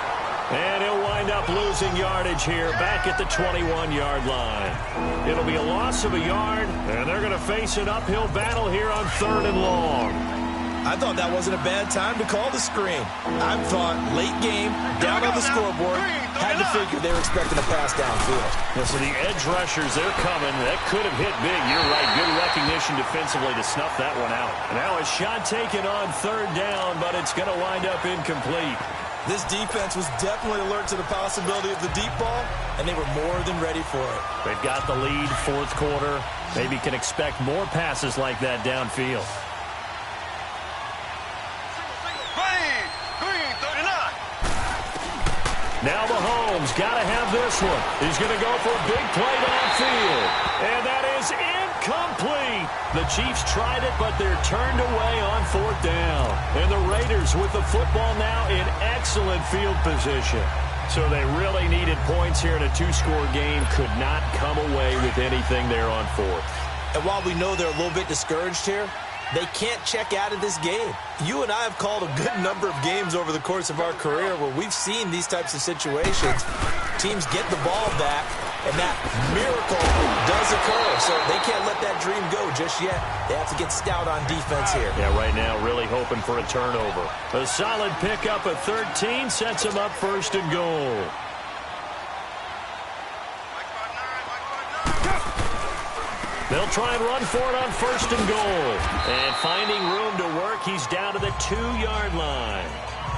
Speaker 2: And he'll wind up losing yardage here back at the 21-yard line. It'll be a loss of a yard, and they're going to face an uphill battle here on 3rd and long.
Speaker 3: I thought that wasn't a bad time to call the screen. I thought late game, down on the scoreboard, had to figure they were expecting a pass downfield.
Speaker 2: Yeah, so the edge rushers, they're coming. That could have hit big. You're right. Good recognition defensively to snuff that one out. Now a shot taken on 3rd down, but it's going to wind up incomplete.
Speaker 3: This defense was definitely alert to the possibility of the deep ball, and they were more than ready for it.
Speaker 2: They've got the lead, 4th quarter. Maybe can expect more passes like that downfield. Now Mahomes got to have this one. He's going to go for a big play downfield. And that is incomplete. The Chiefs tried it, but they're turned away on 4th down. And the Raiders with the football now in excellent field position. So they really needed points here in a 2-score game. Could not come away with anything there on 4th.
Speaker 3: And while we know they're a little bit discouraged here, they can't check out of this game. You and I have called a good number of games over the course of our career where we've seen these types of situations. Teams get the ball back, and that miracle does occur. So they can't let that dream go just yet. They have to get stout on defense here.
Speaker 2: Yeah, right now really hoping for a turnover. A solid pickup of 13 sets them up 1st and goal. They'll try and run for it on 1st and goal. And finding room to work, he's down to the 2-yard line.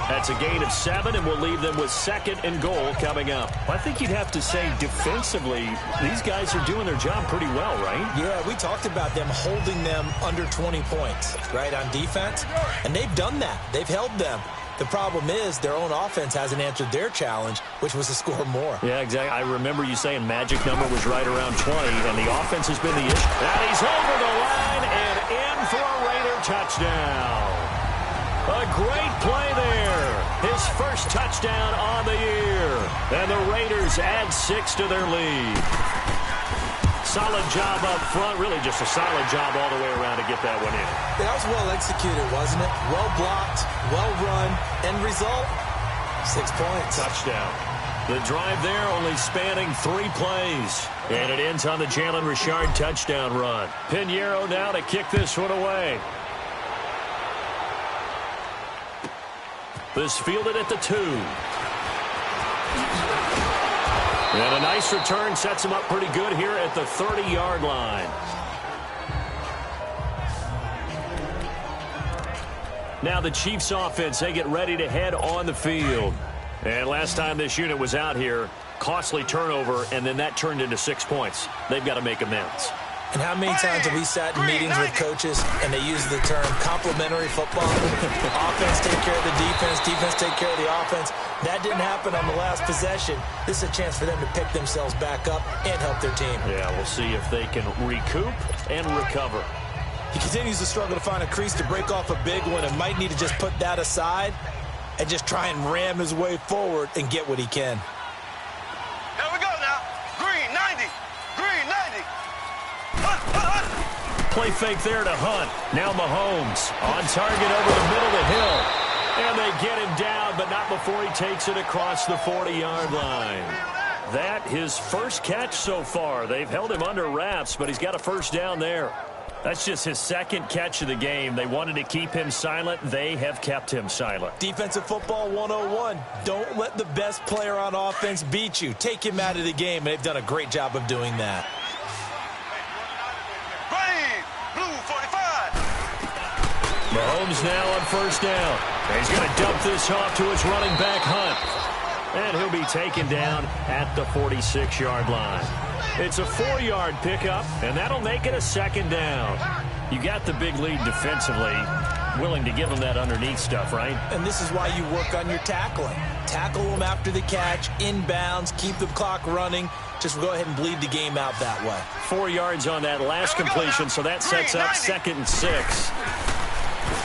Speaker 2: That's a gain of 7, and we'll leave them with 2nd and goal coming up. I think you'd have to say defensively, these guys are doing their job pretty well, right?
Speaker 3: Yeah, we talked about them holding them under 20 points, right, on defense. And they've done that. They've held them. The problem is their own offense hasn't answered their challenge, which was to score more.
Speaker 2: Yeah, exactly. I remember you saying magic number was right around 20, and the offense has been the issue. And he's over the line and in for a Raider touchdown. A great play there. His first touchdown on the year. And the Raiders add 6 to their lead. Solid job up front. Really just a solid job all the way around to get that one in.
Speaker 3: That was well executed, wasn't it? Well blocked, well run. End result, 6 points.
Speaker 2: Touchdown. The drive there only spanning 3 plays. And it ends on the Jalen Richard touchdown run. Pinheiro now to kick this one away. This fielded at the 2. And a nice return sets him up pretty good here at the 30-yard line. Now the Chiefs offense, they get ready to head on the field. And last time this unit was out here, costly turnover, and then that turned into 6 points. They've got to make amends.
Speaker 3: And how many times have we sat in meetings with coaches and they use the term complementary football? Offense take care of the defense, defense take care of the offense. That didn't happen on the last possession. This is a chance for them to pick themselves back up and help their team.
Speaker 2: Yeah, we'll see if they can recoup and recover.
Speaker 3: He continues to struggle to find a crease to break off a big one and might need to just put that aside and just try and ram his way forward and get what he can.
Speaker 4: Here we go now. Green 90. Green 90.
Speaker 2: Play fake there to Hunt. Now Mahomes on target over the middle of the hill. And they get him down, but not before he takes it across the 40-yard line. That his first catch so far. They've held him under wraps, but he's got a first down there. That's just his second catch of the game. They wanted to keep him silent. They have kept him silent.
Speaker 3: Defensive football 101. Don't let the best player on offense beat you. Take him out of the game, and they've done a great job of doing that.
Speaker 4: Blue 45.
Speaker 2: Mahomes now on first down. He's going to dump this off to his running back, Hunt. And he'll be taken down at the 46-yard line. It's a 4-yard pickup, and that'll make it a second down. You got the big lead defensively, willing to give them that underneath stuff, right?
Speaker 3: And this is why you work on your tackling. Tackle them after the catch, inbounds, keep the clock running. Just go ahead and bleed the game out that way.
Speaker 2: 4 yards on that last completion, so that sets up 2nd and 6.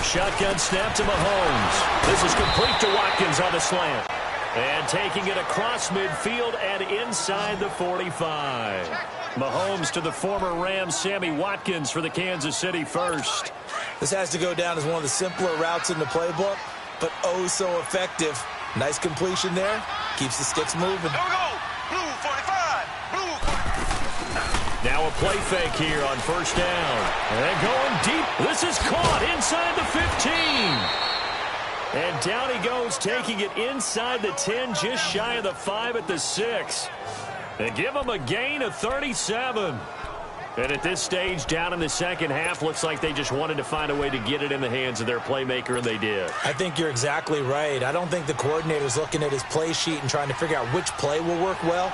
Speaker 2: Shotgun snap to Mahomes. This is complete to Watkins on the slant. And taking it across midfield and inside the 45. Mahomes to the former Rams, Sammy Watkins for the Kansas City first.
Speaker 3: This has to go down as one of the simpler routes in the playbook, but oh so effective. Nice completion there. Keeps the sticks moving.
Speaker 4: Here we go. Blue 45. Blue 45.
Speaker 2: Now a play fake here on first down. And going deep. This is caught inside the 15. And down he goes, taking it inside the 10, just shy of the 5 at the 6. They give him a gain of 37. And at this stage, down in the second half, looks like they just wanted to find a way to get it in the hands of their playmaker, and they did.
Speaker 3: I think you're exactly right. I don't think the coordinator's looking at his play sheet and trying to figure out which play will work well.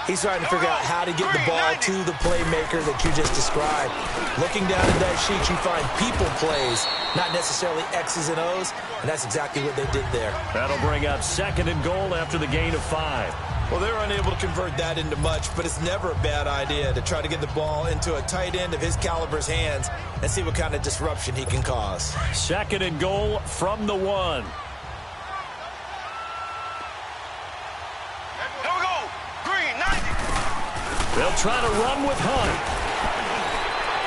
Speaker 3: He's trying to figure out how to get the ball to the playmaker that you just described. Looking down at that sheet, you find people plays, not necessarily X's and O's, and that's exactly what they did there.
Speaker 2: That'll bring up 2nd and goal after the gain of 5.
Speaker 3: Well, they're unable to convert that into much, but it's never a bad idea to try to get the ball into a tight end of his caliber's hands and see what kind of disruption he can cause.
Speaker 2: 2nd and goal from the 1.
Speaker 4: Here we go. Green 90.
Speaker 2: They'll try to run with Hunt.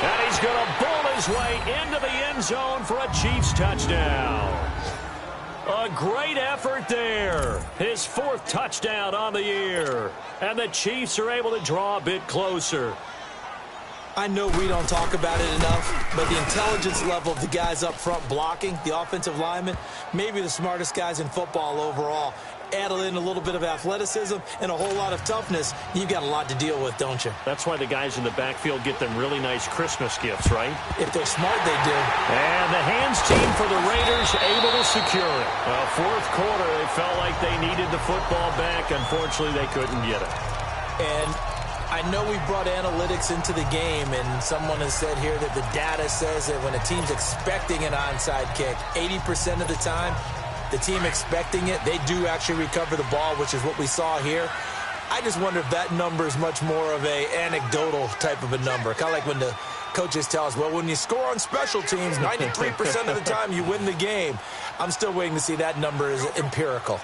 Speaker 2: And he's going to bull his way into the end zone for a Chiefs touchdown. A great effort there. His 4th touchdown on the year. And the Chiefs are able to draw a bit closer.
Speaker 3: I know we don't talk about it enough, but the intelligence level of the guys up front blocking, the offensive linemen, maybe the smartest guys in football overall. Add in a little bit of athleticism and a whole lot of toughness, you've got a lot to deal with, don't you?
Speaker 2: That's why the guys in the backfield get them really nice Christmas gifts, right?
Speaker 3: If they're smart, they do.
Speaker 2: And the hands team for the Raiders able to secure it. Well, 4th quarter, they felt like they needed the football back. Unfortunately, they couldn't get it.
Speaker 3: And I know we brought analytics into the game, and someone has said here that the data says that when a team's expecting an onside kick, 80% of the time, the team expecting it, they do actually recover the ball, which is what we saw here. I just wonder if that number is much more of a anecdotal type of a number. Kind of like when the coaches tell us, well, when you score on special teams, 93% of the time you win the game. I'm still waiting to see that number is empirical.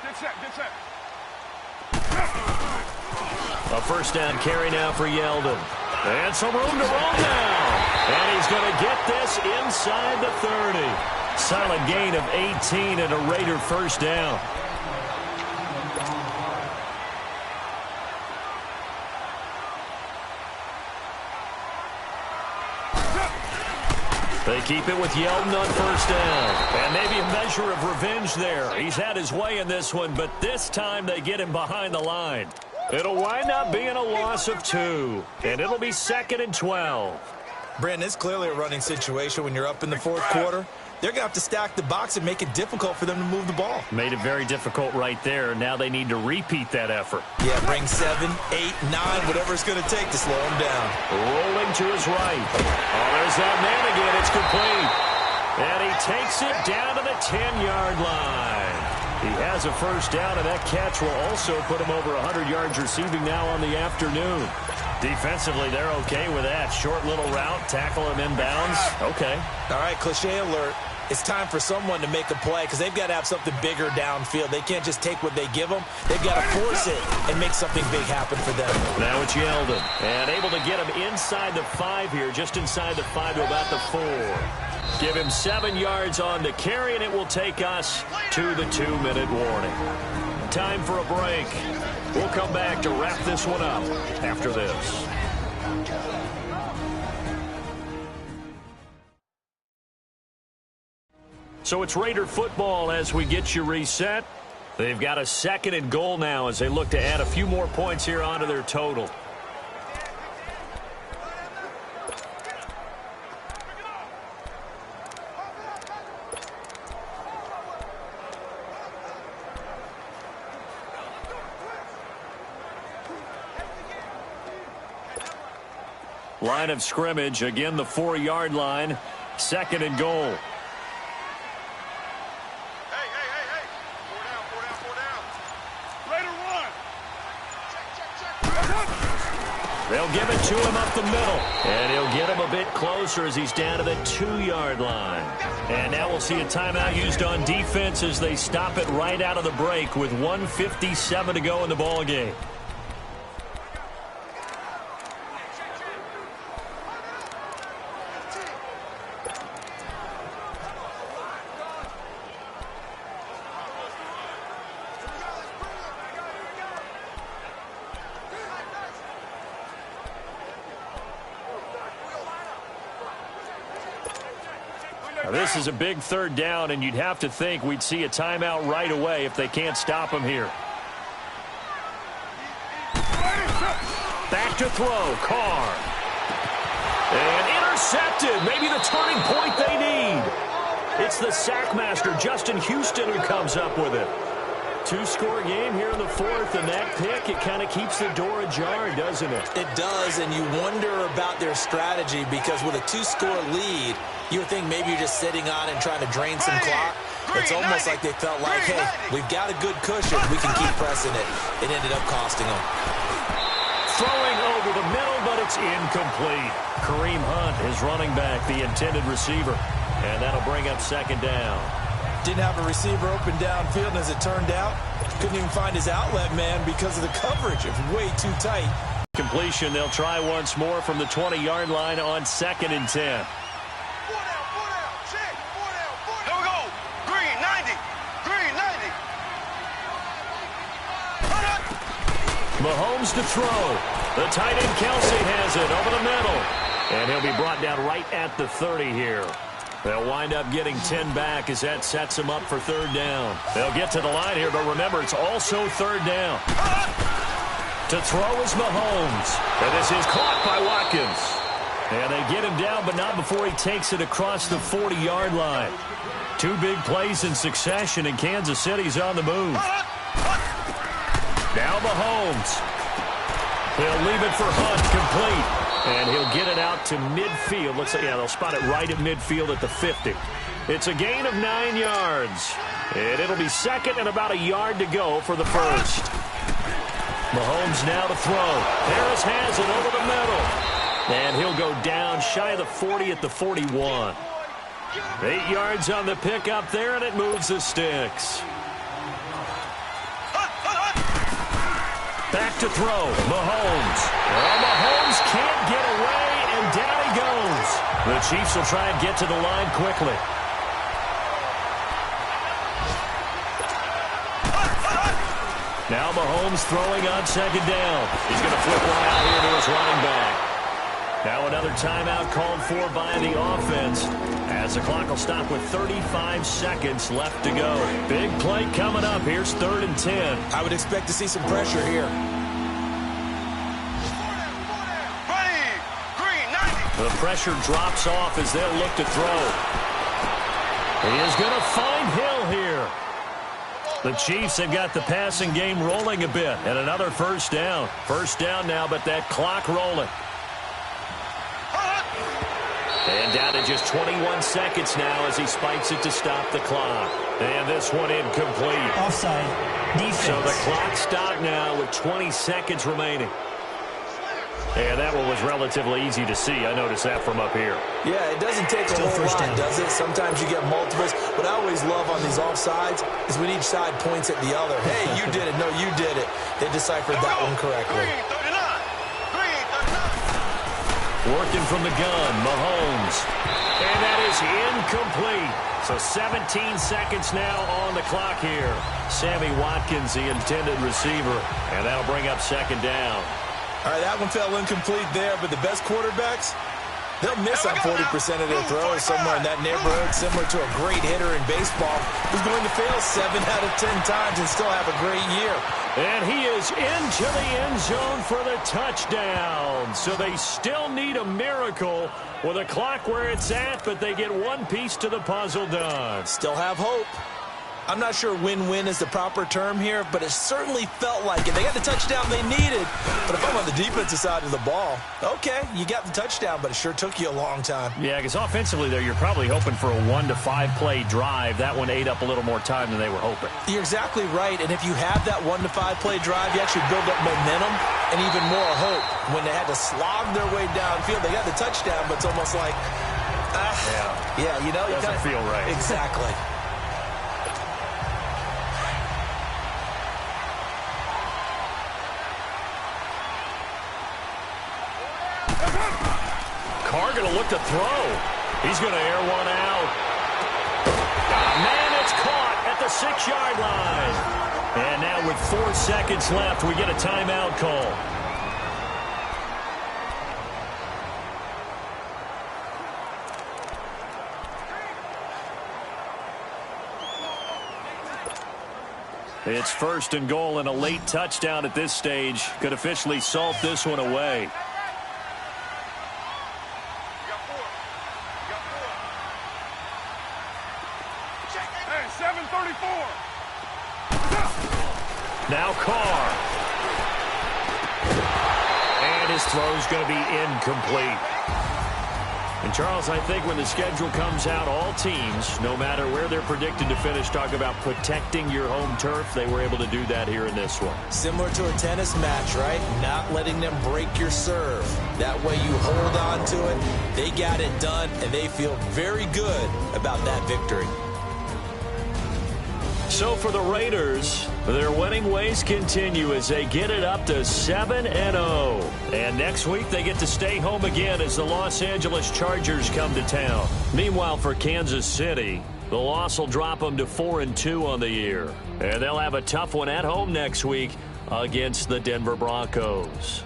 Speaker 2: A first down carry now for Yeldon. And some room to roll now. And he's going to get this inside the 30. Solid gain of 18 and a Raider first down. They keep it with Yeldon on first down. And maybe a measure of revenge there. He's had his way in this one, but this time they get him behind the line. It'll wind up being a loss of 2. And it'll be 2nd and 12.
Speaker 3: Brandon, it's clearly a running situation when you're up in the 4th quarter. They're going to have to stack the box and make it difficult for them to move the ball.
Speaker 2: Made it very difficult right there. Now they need to repeat that effort.
Speaker 3: Yeah, bring 7, 8, 9, whatever it's going to take to slow him down.
Speaker 2: Rolling to his right. Oh, there's that man again. It's complete. And he takes it down to the 10-yard line. He has a first down, and that catch will also put him over 100 yards receiving now on the afternoon. Defensively, they're okay with that. Short little route, tackle him inbounds. Okay. All
Speaker 3: right, cliche alert. It's time for someone to make a play because they've got to have something bigger downfield. They can't just take what they give them. They've got to force it and make something big happen for them.
Speaker 2: Now it's Yeldon. And able to get him inside the 5 here, just inside the 5 to about the 4. Give him 7 yards on the carry, and it will take us to the 2-minute warning. Time for a break. We'll come back to wrap this one up after this. So it's Raider football as we get you reset. They've got a 2nd and goal now as they look to add a few more points here onto their total. Line of scrimmage, again the 4-yard line, 2nd and goal.
Speaker 4: Hey. Four down. Raider run.
Speaker 2: They'll give it to him up the middle. And he'll get him a bit closer as he's down to the 2-yard line. And now we'll see a timeout used on defense as they stop it right out of the break with 1:57 to go in the ballgame. This is a big 3rd down, and you'd have to think we'd see a timeout right away if they can't stop him here. Back to throw, Carr. And intercepted, maybe the turning point they need. It's the sackmaster, Justin Houston, who comes up with it. 2-score game here in the 4th, and that pick, it kind of keeps the door ajar, doesn't it?
Speaker 3: It does, and you wonder about their strategy because with a 2-score lead, you would think maybe you're just sitting on and trying to drain some clock. It's almost like they felt like, hey, we've got a good cushion. We can keep pressing it. It ended up costing them.
Speaker 2: Throwing over the middle, but it's incomplete. Kareem Hunt, his running back, the intended receiver. And that'll bring up 2nd down.
Speaker 3: Didn't have a receiver open downfield, and as it turned out, couldn't even find his outlet man because of the coverage. It was way too tight.
Speaker 2: Completion, they'll try once more from the 20-yard line on 2nd and 10.
Speaker 4: Here we go. Green 90. Green 90.
Speaker 2: Mahomes to throw. The tight end Kelsey has it over the middle. And he'll be brought down right at the 30 here. They'll wind up getting 10 back as that sets them up for 3rd down. They'll get to the line here, but remember, it's also 3rd down. To throw is Mahomes. And this is caught by Watkins. And they get him down, but not before he takes it across the 40-yard line. 2 big plays in succession, and Kansas City's on the move. Now Mahomes. He'll leave it for Hunt, complete. And he'll get it out to midfield. Looks like, yeah, they'll spot it right at midfield at the 50. It's a gain of 9 yards. And it'll be 2nd and about a yard to go for the 1st. Mahomes now to throw. Harris has it over the middle. And he'll go down shy of the 40 at the 41. 8 yards on the pickup there, and it moves the sticks. Back to throw. Mahomes. Well, Mahomes can't get away, and down he goes. The Chiefs will try and get to the line quickly. Now Mahomes throwing on 2nd down. He's going to flip one out here to his running back. Now another timeout called for by the offense as the clock will stop with 35 seconds left to go. Big play coming up. Here's 3rd and 10.
Speaker 3: I would expect to see some pressure here.
Speaker 2: The pressure drops off as they'll look to throw. He is going to find Hill here. The Chiefs have got the passing game rolling a bit. And another 1st down. 1st down now, but that clock rolling. And down to just 21 seconds now as he spikes it to stop the clock. And this one incomplete.
Speaker 5: Offside. Defense.
Speaker 2: So the clock stopped now with 20 seconds remaining. And that one was relatively easy to see. I noticed that from up here.
Speaker 3: Yeah, it doesn't take a whole lot, does it? Sometimes you get multiples. What I always love on these offsides is when each side points at the other. Hey, you did it. No, you did it. They deciphered that one correctly.
Speaker 2: Working from the gun, Mahomes. And that is incomplete. So 17 seconds now on the clock here. Sammy Watkins, the intended receiver. And that'll bring up 2nd down.
Speaker 3: All right, that one fell incomplete there, but the best quarterbacks, They'll miss on 40% of their throws somewhere in that neighborhood, similar to a great hitter in baseball who's going to fail 7 out of 10 times and still have a great year.
Speaker 2: And he is into the end zone for the touchdown. So they still need a miracle with a clock where it's at, but they get one piece to the puzzle done.
Speaker 3: Still have hope. I'm not sure win-win is the proper term here, but it certainly felt like it. They got the touchdown they needed, but if I'm on the defensive side of the ball, okay, you got the touchdown, but it sure took you a long time.
Speaker 2: Yeah, because offensively there, you're probably hoping for a 1 to 5 play drive. That one ate up a little more time than they were hoping.
Speaker 3: You're exactly right, and if you have that 1 to 5 play drive, you actually build up momentum and even more hope. When they had to slog their way downfield, they got the touchdown, but it's almost like, yeah, you know,
Speaker 2: it doesn't feel right.
Speaker 3: Exactly.
Speaker 2: Carr going to look to throw. He's going to air one out. Man, it's caught at the 6-yard line. And now with 4 seconds left, we get a timeout call. It's 1st and goal, and a late touchdown at this stage could officially salt this one away. Now Carr. And his throw's going to be incomplete. And Charles, I think when the schedule comes out, all teams, no matter where they're predicted to finish, talk about protecting your home turf. They were able to do that here in this one.
Speaker 3: Similar to a tennis match, right? Not letting them break your serve. That way you hold on to it. They got it done, and they feel very good about that victory.
Speaker 2: So for the Raiders, their winning ways continue as they get it up to 7-0. And next week they get to stay home again as the Los Angeles Chargers come to town. Meanwhile, for Kansas City, the loss will drop them to 4-2 on the year. And they'll have a tough one at home next week against the Denver Broncos.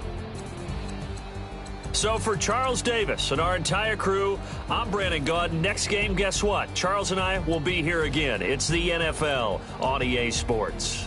Speaker 2: So for Charles Davis and our entire crew, I'm Brandon Gaudin. Next game, guess what? Charles and I will be here again. It's the NFL on EA Sports.